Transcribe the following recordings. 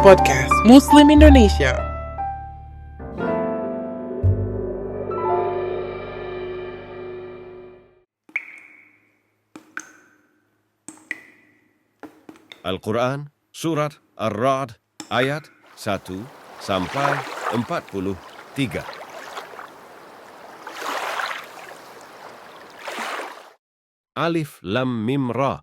Podcast Muslim Indonesia. Al-Quran, Surat Ar-Ra'd, ayat 1 sampai 43. Alif Lam Mim Ra.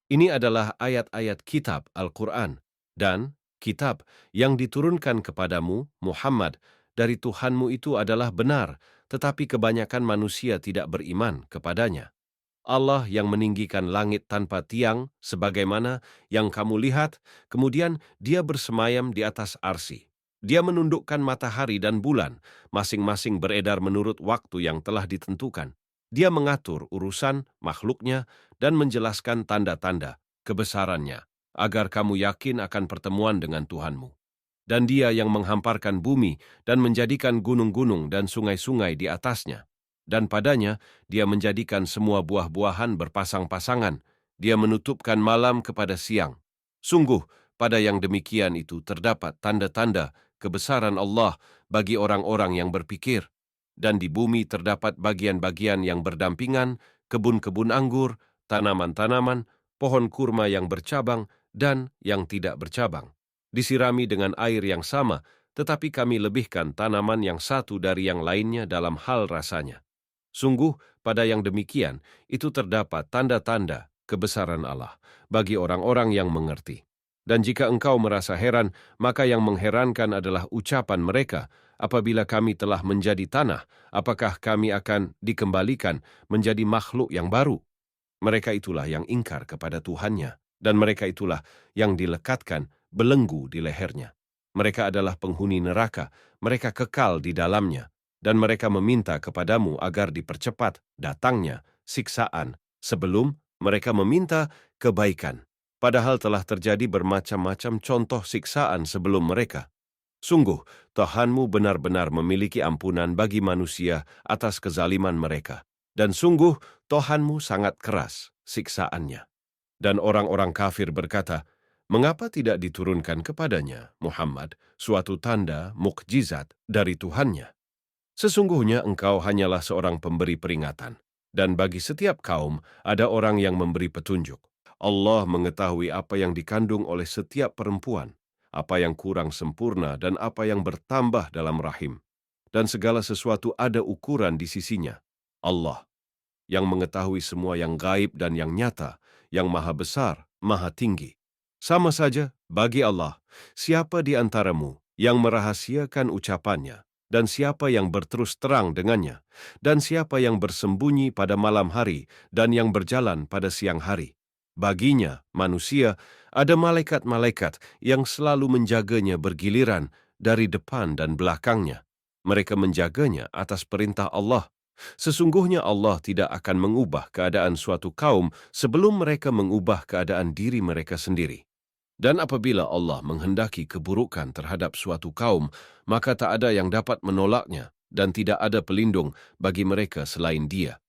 Ini adalah ayat-ayat kitab Al-Quran dan kitab yang diturunkan kepadamu, Muhammad, dari Tuhanmu itu adalah benar, tetapi kebanyakan manusia tidak beriman kepadanya. Allah yang meninggikan langit tanpa tiang, sebagaimana yang kamu lihat, kemudian Dia bersemayam di atas arsy. Dia menundukkan matahari dan bulan, masing-masing beredar menurut waktu yang telah ditentukan. Dia mengatur urusan makhluknya dan menjelaskan tanda-tanda kebesarannya, agar kamu yakin akan pertemuan dengan Tuhanmu. Dan Dia yang menghamparkan bumi dan menjadikan gunung-gunung dan sungai-sungai di atasnya. Dan padanya Dia menjadikan semua buah-buahan berpasang-pasangan. Dia menutupkan malam kepada siang. Sungguh, pada yang demikian itu terdapat tanda-tanda kebesaran Allah bagi orang-orang yang berpikir. Dan di bumi terdapat bagian-bagian yang berdampingan, kebun-kebun anggur, tanaman-tanaman, pohon kurma yang bercabang dan yang tidak bercabang. Disirami dengan air yang sama, tetapi kami lebihkan tanaman yang satu dari yang lainnya dalam hal rasanya. Sungguh, pada yang demikian, itu terdapat tanda-tanda kebesaran Allah bagi orang-orang yang mengerti. Dan jika engkau merasa heran, maka yang mengherankan adalah ucapan mereka, apabila kami telah menjadi tanah, apakah kami akan dikembalikan menjadi makhluk yang baru? Mereka itulah yang ingkar kepada Tuhannya, dan mereka itulah yang dilekatkan belenggu di lehernya. Mereka adalah penghuni neraka, mereka kekal di dalamnya. Dan mereka meminta kepadamu agar dipercepat datangnya siksaan sebelum mereka meminta kebaikan. Padahal telah terjadi bermacam-macam contoh siksaan sebelum mereka. Sungguh, Tuhanmu benar-benar memiliki ampunan bagi manusia atas kezaliman mereka. Dan sungguh, Tuhanmu sangat keras siksaannya. Dan orang-orang kafir berkata, mengapa tidak diturunkan kepadanya, Muhammad, suatu tanda mukjizat dari Tuhannya? Sesungguhnya engkau hanyalah seorang pemberi peringatan, dan bagi setiap kaum ada orang yang memberi petunjuk. Allah mengetahui apa yang dikandung oleh setiap perempuan, apa yang kurang sempurna dan apa yang bertambah dalam rahim. Dan segala sesuatu ada ukuran di sisinya. Allah yang mengetahui semua yang gaib dan yang nyata, yang maha besar, maha tinggi. Sama saja bagi Allah, siapa di antaramu yang merahasiakan ucapannya, dan siapa yang berterus terang dengannya, dan siapa yang bersembunyi pada malam hari, dan yang berjalan pada siang hari. Baginya, manusia, ada malaikat-malaikat yang selalu menjaganya bergiliran dari depan dan belakangnya. Mereka menjaganya atas perintah Allah. Sesungguhnya Allah tidak akan mengubah keadaan suatu kaum sebelum mereka mengubah keadaan diri mereka sendiri. Dan apabila Allah menghendaki keburukan terhadap suatu kaum, maka tak ada yang dapat menolaknya dan tidak ada pelindung bagi mereka selain Dia.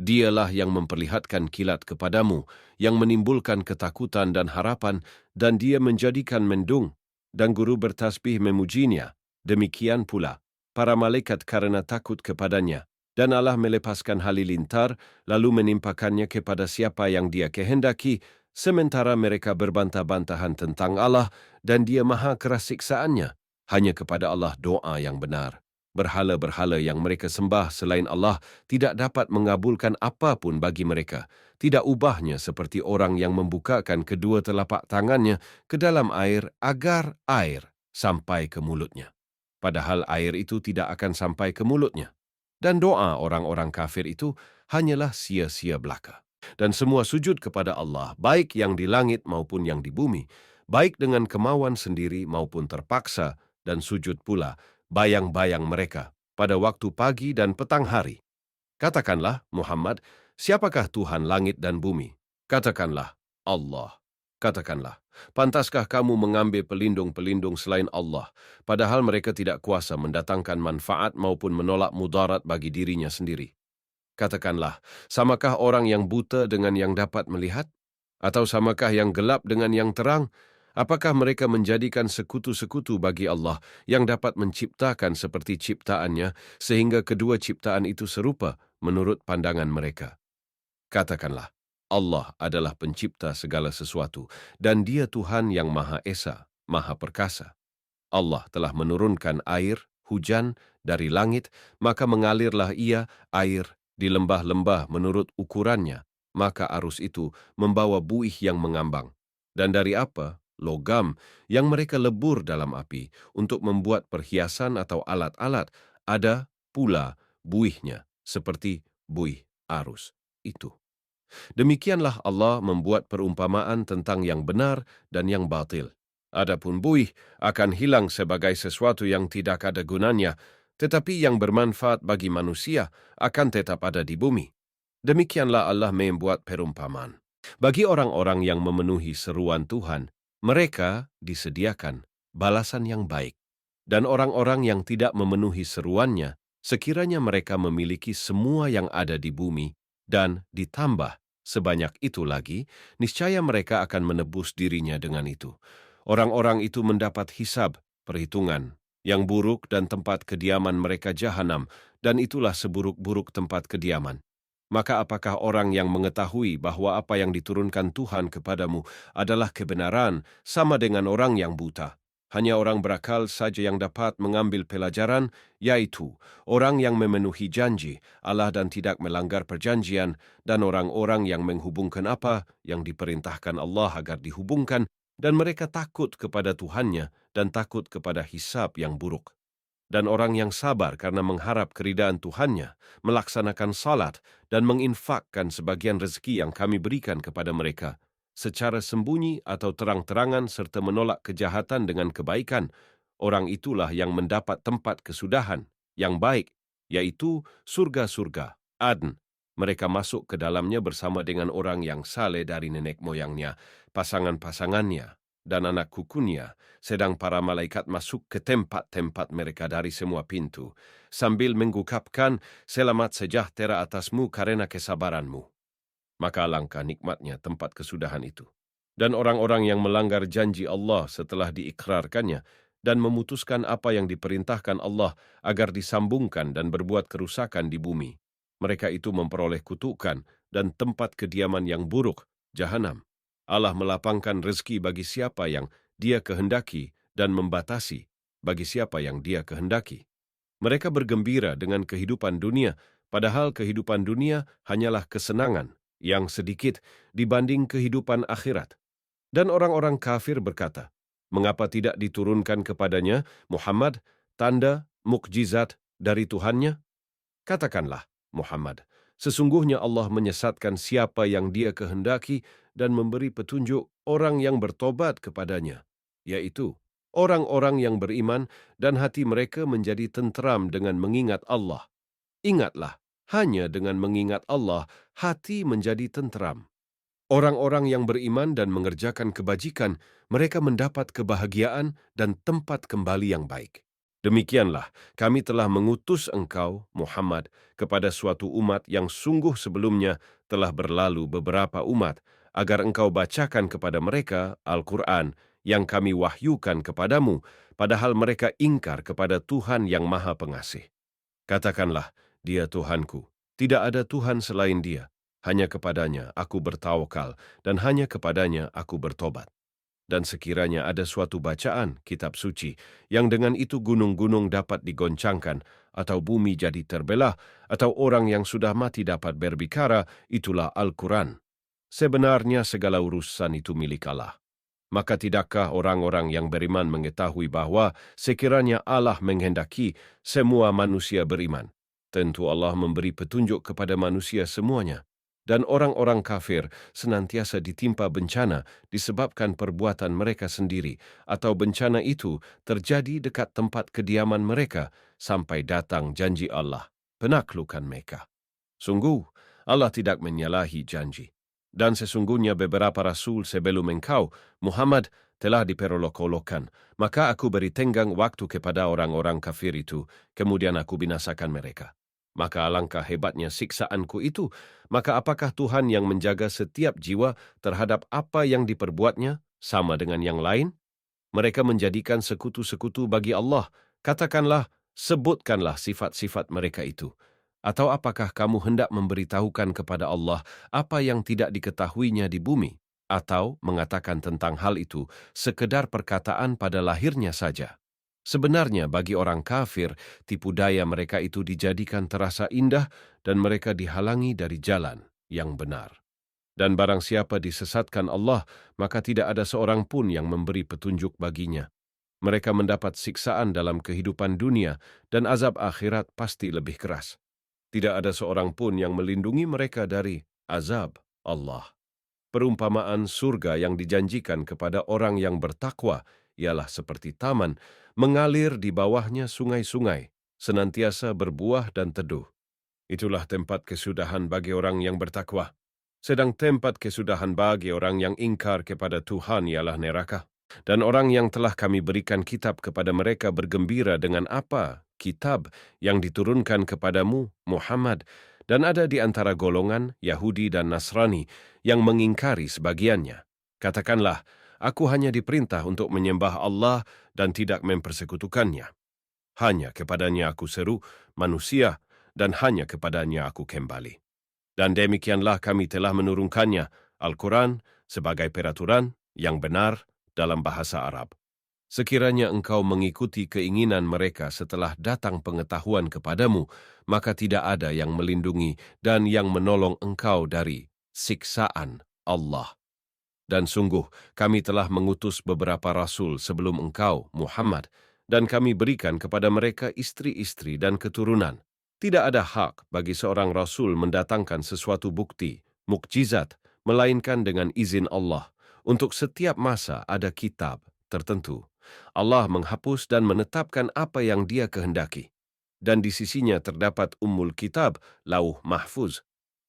Dialah yang memperlihatkan kilat kepadamu, yang menimbulkan ketakutan dan harapan, dan Dia menjadikan mendung, dan guru bertasbih memujinya. Demikian pula para malaikat karena takut kepadanya, dan Allah melepaskan halilintar, lalu menimpakannya kepada siapa yang Dia kehendaki, sementara mereka berbantah-bantahan tentang Allah dan Dia maha keras siksaannya. Hanya kepada Allah doa yang benar. Berhala-berhala yang mereka sembah selain Allah tidak dapat mengabulkan apapun bagi mereka. Tidak ubahnya seperti orang yang membukakan kedua telapak tangannya ke dalam air agar air sampai ke mulutnya. Padahal air itu tidak akan sampai ke mulutnya. Dan doa orang-orang kafir itu hanyalah sia-sia belaka. Dan semua sujud kepada Allah, baik yang di langit maupun yang di bumi, baik dengan kemauan sendiri maupun terpaksa, dan sujud pula bayang-bayang mereka pada waktu pagi dan petang hari. Katakanlah, Muhammad, siapakah Tuhan langit dan bumi? Katakanlah, Allah. Katakanlah, pantaskah kamu mengambil pelindung-pelindung selain Allah, padahal mereka tidak kuasa mendatangkan manfaat maupun menolak mudarat bagi dirinya sendiri? Katakanlah, samakah orang yang buta dengan yang dapat melihat? Atau samakah yang gelap dengan yang terang? Apakah mereka menjadikan sekutu-sekutu bagi Allah yang dapat menciptakan seperti ciptaannya sehingga kedua ciptaan itu serupa menurut pandangan mereka? Katakanlah, Allah adalah pencipta segala sesuatu dan Dia Tuhan yang Maha Esa, Maha Perkasa. Allah telah menurunkan air, hujan dari langit, maka mengalirlah ia air di lembah-lembah menurut ukurannya, maka arus itu membawa buih yang mengambang. Dan dari apa? Logam yang mereka lebur dalam api untuk membuat perhiasan atau alat-alat, ada pula buihnya seperti buih arus itu. Demikianlah Allah membuat perumpamaan tentang yang benar dan yang batil. Adapun buih akan hilang sebagai sesuatu yang tidak ada gunanya, tetapi yang bermanfaat bagi manusia akan tetap ada di bumi. Demikianlah Allah membuat perumpamaan. Bagi orang-orang yang memenuhi seruan Tuhan, mereka disediakan balasan yang baik. Dan orang-orang yang tidak memenuhi seruannya, sekiranya mereka memiliki semua yang ada di bumi dan ditambah sebanyak itu lagi, niscaya mereka akan menebus dirinya dengan itu. Orang-orang itu mendapat hisab, perhitungan, yang buruk dan tempat kediaman mereka jahanam, dan itulah seburuk-buruk tempat kediaman. Maka apakah orang yang mengetahui bahwa apa yang diturunkan Tuhan kepadamu adalah kebenaran sama dengan orang yang buta? Hanya orang berakal saja yang dapat mengambil pelajaran, yaitu orang yang memenuhi janji Allah dan tidak melanggar perjanjian, dan orang-orang yang menghubungkan apa yang diperintahkan Allah agar dihubungkan, dan mereka takut kepada Tuhannya dan takut kepada hisab yang buruk. Dan orang yang sabar karena mengharap keridaan Tuhannya, melaksanakan salat, dan menginfakkan sebagian rezeki yang kami berikan kepada mereka, secara sembunyi atau terang-terangan serta menolak kejahatan dengan kebaikan, orang itulah yang mendapat tempat kesudahan yang baik, yaitu surga-surga, Adn. Mereka masuk ke dalamnya bersama dengan orang yang saleh dari nenek moyangnya, pasangan-pasangannya, dan anak kukunya, sedang para malaikat masuk ke tempat-tempat mereka dari semua pintu, sambil mengucapkan selamat sejahtera atasmu karena kesabaranmu. Maka alangkah nikmatnya tempat kesudahan itu. Dan orang-orang yang melanggar janji Allah setelah diikrarkannya dan memutuskan apa yang diperintahkan Allah agar disambungkan dan berbuat kerusakan di bumi, mereka itu memperoleh kutukan dan tempat kediaman yang buruk, jahanam. Allah melapangkan rezeki bagi siapa yang Dia kehendaki dan membatasi bagi siapa yang Dia kehendaki. Mereka bergembira dengan kehidupan dunia, padahal kehidupan dunia hanyalah kesenangan yang sedikit dibanding kehidupan akhirat. Dan orang-orang kafir berkata, mengapa tidak diturunkan kepadanya, Muhammad, tanda, mukjizat dari Tuhannya? Katakanlah, Muhammad, sesungguhnya Allah menyesatkan siapa yang Dia kehendaki dan memberi petunjuk orang yang bertobat kepadanya, yaitu orang-orang yang beriman dan hati mereka menjadi tenteram dengan mengingat Allah. Ingatlah, hanya dengan mengingat Allah, hati menjadi tenteram. Orang-orang yang beriman dan mengerjakan kebajikan, mereka mendapat kebahagiaan dan tempat kembali yang baik. Demikianlah, kami telah mengutus engkau, Muhammad, kepada suatu umat yang sungguh sebelumnya telah berlalu beberapa umat, agar engkau bacakan kepada mereka Al-Quran yang kami wahyukan kepadamu, padahal mereka ingkar kepada Tuhan yang Maha Pengasih. Katakanlah, Dia Tuhanku, tidak ada Tuhan selain Dia. Hanya kepadanya aku bertawakal, dan hanya kepadanya aku bertobat. Dan sekiranya ada suatu bacaan kitab suci, yang dengan itu gunung-gunung dapat digoncangkan, atau bumi jadi terbelah, atau orang yang sudah mati dapat berbicara, itulah Al-Quran. Sebenarnya segala urusan itu milik Allah. Maka tidakkah orang-orang yang beriman mengetahui bahwa sekiranya Allah menghendaki semua manusia beriman, tentu Allah memberi petunjuk kepada manusia semuanya. Dan orang-orang kafir senantiasa ditimpa bencana disebabkan perbuatan mereka sendiri, atau bencana itu terjadi dekat tempat kediaman mereka sampai datang janji Allah, penaklukan mereka. Sungguh, Allah tidak menyalahi janji. Dan sesungguhnya beberapa rasul sebelum engkau, Muhammad, telah diperolok-olokkan, maka aku beri tenggang waktu kepada orang-orang kafir itu, kemudian aku binasakan mereka. Maka alangkah hebatnya siksaanku itu, maka apakah Tuhan yang menjaga setiap jiwa terhadap apa yang diperbuatnya sama dengan yang lain? Mereka menjadikan sekutu-sekutu bagi Allah. Katakanlah, sebutkanlah sifat-sifat mereka itu. Atau apakah kamu hendak memberitahukan kepada Allah apa yang tidak diketahuinya di bumi? Atau mengatakan tentang hal itu sekedar perkataan pada lahirnya saja? Sebenarnya bagi orang kafir, tipu daya mereka itu dijadikan terasa indah dan mereka dihalangi dari jalan yang benar. Dan barang siapa disesatkan Allah, maka tidak ada seorang pun yang memberi petunjuk baginya. Mereka mendapat siksaan dalam kehidupan dunia dan azab akhirat pasti lebih keras. Tidak ada seorang pun yang melindungi mereka dari azab Allah. Perumpamaan surga yang dijanjikan kepada orang yang bertakwa ialah seperti taman, mengalir di bawahnya sungai-sungai, senantiasa berbuah dan teduh. Itulah tempat kesudahan bagi orang yang bertakwa. Sedang tempat kesudahan bagi orang yang ingkar kepada Tuhan ialah neraka. Dan orang yang telah kami berikan kitab kepada mereka bergembira dengan apa? Kitab yang diturunkan kepadamu, Muhammad, dan ada di antara golongan Yahudi dan Nasrani yang mengingkari sebagiannya. Katakanlah, aku hanya diperintah untuk menyembah Allah dan tidak mempersekutukannya. Hanya kepadanya aku seru, manusia, dan hanya kepadanya aku kembali. Dan demikianlah kami telah menurunkannya, Al-Quran, sebagai peraturan yang benar dalam bahasa Arab. Sekiranya engkau mengikuti keinginan mereka setelah datang pengetahuan kepadamu, maka tidak ada yang melindungi dan yang menolong engkau dari siksaan Allah. Dan sungguh, kami telah mengutus beberapa rasul sebelum engkau, Muhammad, dan kami berikan kepada mereka istri-istri dan keturunan. Tidak ada hak bagi seorang rasul mendatangkan sesuatu bukti, mukjizat, melainkan dengan izin Allah. Untuk setiap masa ada kitab tertentu. Allah menghapus dan menetapkan apa yang Dia kehendaki. Dan di sisinya terdapat Ummul Kitab, Lauh Mahfuz.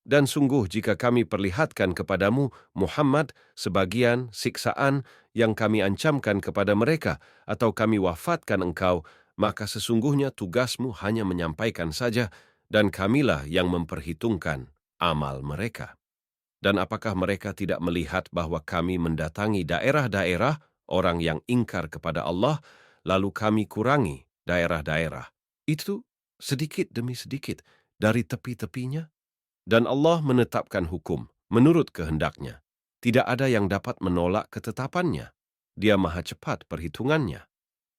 Dan sungguh jika kami perlihatkan kepadamu, Muhammad, sebagian siksaan yang kami ancamkan kepada mereka, atau kami wafatkan engkau, maka sesungguhnya tugasmu hanya menyampaikan saja, dan kamilah yang memperhitungkan amal mereka. Dan apakah mereka tidak melihat bahwa kami mendatangi daerah-daerah orang yang ingkar kepada Allah, lalu kami kurangi daerah-daerah itu sedikit demi sedikit dari tepi-tepinya? Dan Allah menetapkan hukum menurut kehendaknya. Tidak ada yang dapat menolak ketetapannya. Dia maha cepat perhitungannya.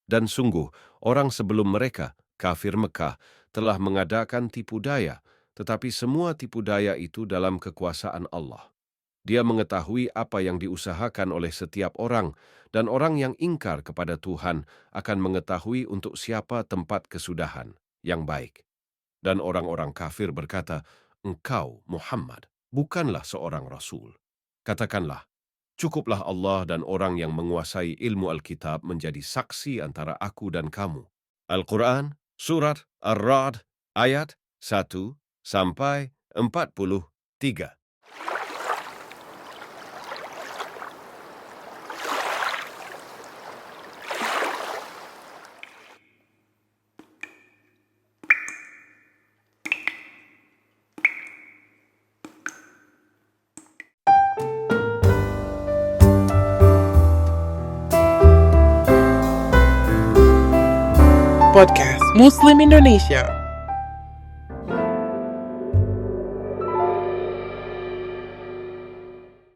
Dan sungguh, orang sebelum mereka, kafir Mekah, telah mengadakan tipu daya, tetapi semua tipu daya itu dalam kekuasaan Allah. Dia mengetahui apa yang diusahakan oleh setiap orang, dan orang yang ingkar kepada Tuhan akan mengetahui untuk siapa tempat kesudahan yang baik. Dan orang-orang kafir berkata, engkau, Muhammad, bukanlah seorang rasul. Katakanlah, cukuplah Allah dan orang yang menguasai ilmu Alkitab menjadi saksi antara aku dan kamu. Al-Quran, Surat Ar-Ra'd, ayat 1 sampai 43. Podcast Muslim Indonesia.